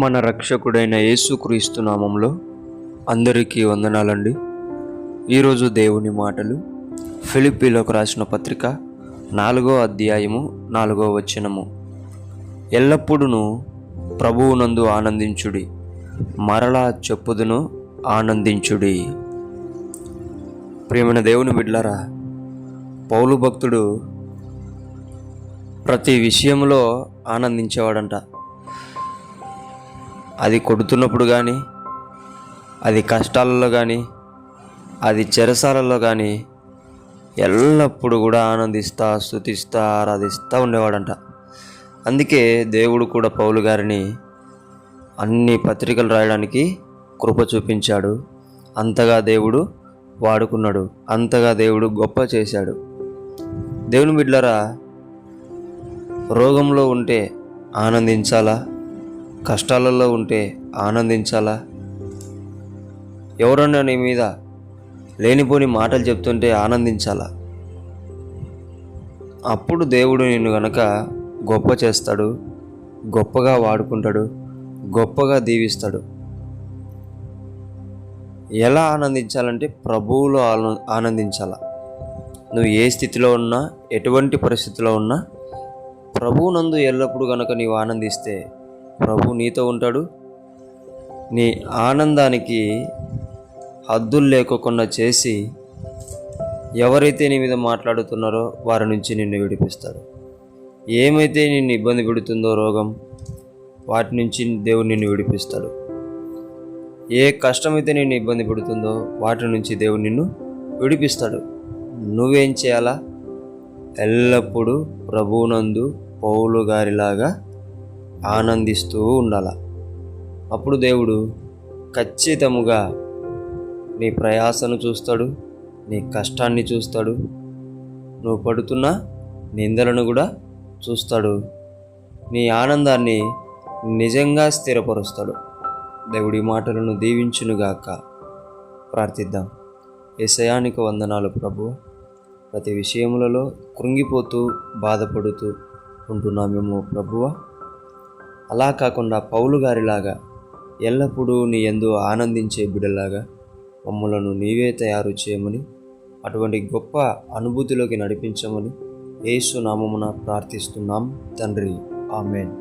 మన రక్షకుడైన యేసుక్రీస్తు నామంలో అందరికీ వందనాలండి. ఈరోజు దేవుని మాటలు ఫిలిప్పీలకు రాసిన పత్రిక 4వ అధ్యాయము 4వ వచనము. ఎల్లప్పుడూ ప్రభువునందు ఆనందించుడి, మరలా చెప్పుదును ఆనందించుడి. ప్రియమైన దేవుని బిడ్డలారా, పౌలు భక్తుడు ప్రతి విషయంలో ఆనందించేవాడంట. అది కొడుతున్నప్పుడు కానీ, అది కష్టాలలో కానీ, అది చెరసాలలో కానీ ఎల్లప్పుడూ కూడా ఆనందిస్తా, స్తుతిస్తా, ఆరాధిస్తూ ఉండేవాడంట. అందుకే దేవుడు కూడా పౌలు గారిని అన్ని పత్రికలు రాయడానికి కృప చూపించాడు. అంతగా దేవుడు వాడుకున్నాడు, అంతగా దేవుడు గొప్ప చేశాడు. దేవుని బిడ్డలారా, రోగంలో ఉంటే ఆనందించాలా? కష్టాలలో ఉంటే ఆనందించాలా? ఎవరన్నా నీ మీద లేనిపోని మాటలు చెప్తుంటే ఆనందించాలా? అప్పుడు దేవుడు నిన్ను గనక గొప్ప చేస్తాడు, గొప్పగా వాడుకుంటాడు, గొప్పగా దీవిస్తాడు. ఎలా ఆనందించాలంటే ప్రభువులో ఆనందించాలా. నువ్వు ఏ స్థితిలో ఉన్నా, ఎటువంటి పరిస్థితిలో ఉన్నా ప్రభువునందు ఎల్లప్పుడూ గనక నీవు ఆనందిస్తే ప్రభు నీతో ఉంటాడు. నీ ఆనందానికి హద్దులు లేకోకుండా చేసి ఎవరైతే నీ మీద మాట్లాడుతున్నారో వారి నుంచి నిన్ను విడిపిస్తాడు. ఏమైతే నిన్ను ఇబ్బంది పెడుతుందో రోగం, వాటి నుంచి దేవుడు నిన్ను విడిపిస్తాడు. ఏ కష్టమైతే నిన్ను ఇబ్బంది పెడుతుందో వాటి నుంచి దేవుడు నిన్ను విడిపిస్తాడు. నువ్వేం చేయాలా? ఎల్లప్పుడూ ప్రభువునందు పౌలు గారిలాగా ఆనందిస్తూ ఉండాల. అప్పుడు దేవుడు ఖచ్చితముగా నీ ప్రయాసను చూస్తాడు, నీ కష్టాన్ని చూస్తాడు, నువ్వు పడుతున్న నిందలను కూడా చూస్తాడు. నీ ఆనందాన్ని నిజంగా స్థిరపరుస్తాడు. దేవుడి మాటలను దీవించునుగాక. ప్రార్థిద్దాం. యేసయ్యానికి వందనాలు ప్రభువా. ప్రతి విషయములలో కృంగిపోతూ బాధపడుతూ ఉంటున్నామేమో ప్రభువా. అలా కాకుండా పౌలు గారిలాగా ఎల్లప్పుడూ నీ యందు ఆనందించే బిడ్డలాగా మమ్ములను నీవే తయారు చేయమని, అటువంటి గొప్ప అనుభూతిలోకి నడిపించమని యేసు నామమున ప్రార్థిస్తున్నాం తండ్రి. ఆమేన్.